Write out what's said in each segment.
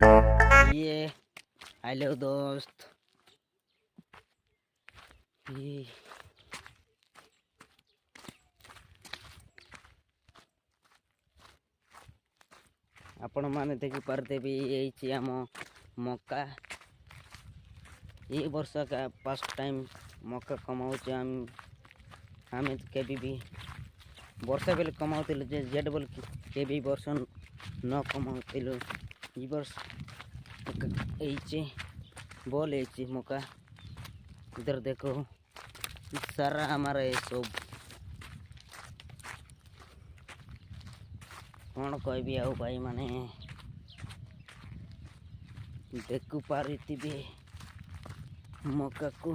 ये हेलो दोस्त। ये आपण माने देखि पारदेबी ये आम मक्का ये वर्ष का फर्स्ट टाइम मक्का कमाऊे आम केबी भी वर्षा बेले कमाऊलु जेड बोल के भी वर्ष न कमाऊलु ये वर्ष बोल मक्का इधर देखो सारा हमारा ये सब कौन कहबी आ भाई माने देखु पारी मक्का को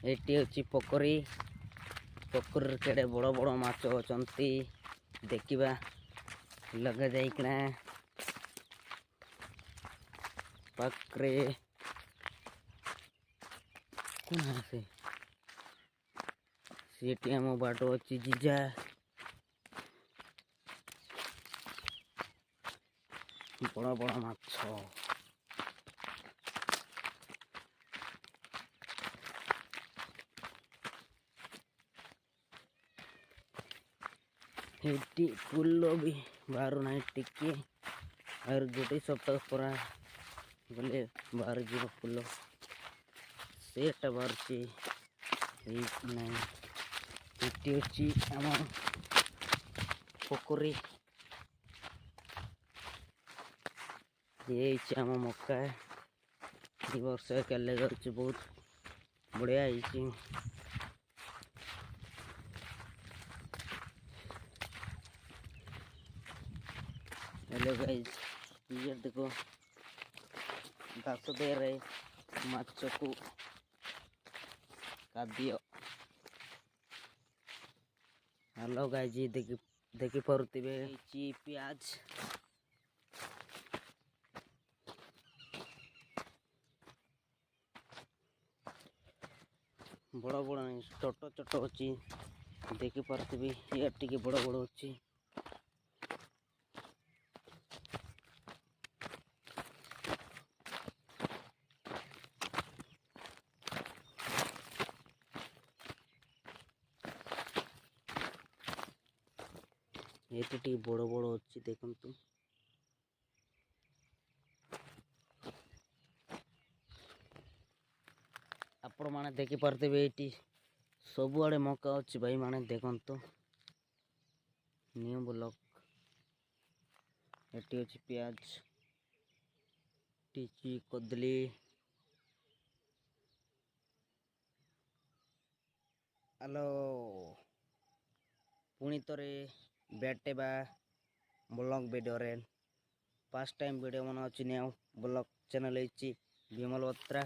एटी अच्छी पोखरी पोखरी केड़े बड़ बड़ माछ अछंती देखिबा लगा जाइकना पाखरे कौन है सीटी आम बाट अच्छी जीजा बड़ बड़ माछ एटी फुल भी बाहर ना टिके और गोटे सप्ताह परा बोले बाहर जीव फुल सेटा बाहर एटी अच्छी आम पोखरी ये आम मक्का ये वर्ष केले बहुत बढ़िया है। हेलो गाइस ये देखो घास दे रहे माछ को खाद्य। हेलो गाइस जी देखी पारुथिबे प्याज बड़ बड़ छोट छोट अच्छी देखी पारुथिबे ये टिके बड़ बड़ अच्छी ये बड़ बड़ अच्छी देखु आपण माने देखी पारथिबे ये सब आड़े मक्का अच्छी भाई माने देखंतु न्यू ब्लॉक एटी अच्छी प्याज टीची कदली हेलो पुणी तरे बैठेबा ब्लॉग वीडियो रे फर्स्ट टाइम वीडियो मन अच्छी ब्लॉग चैनल विमल बत्रा।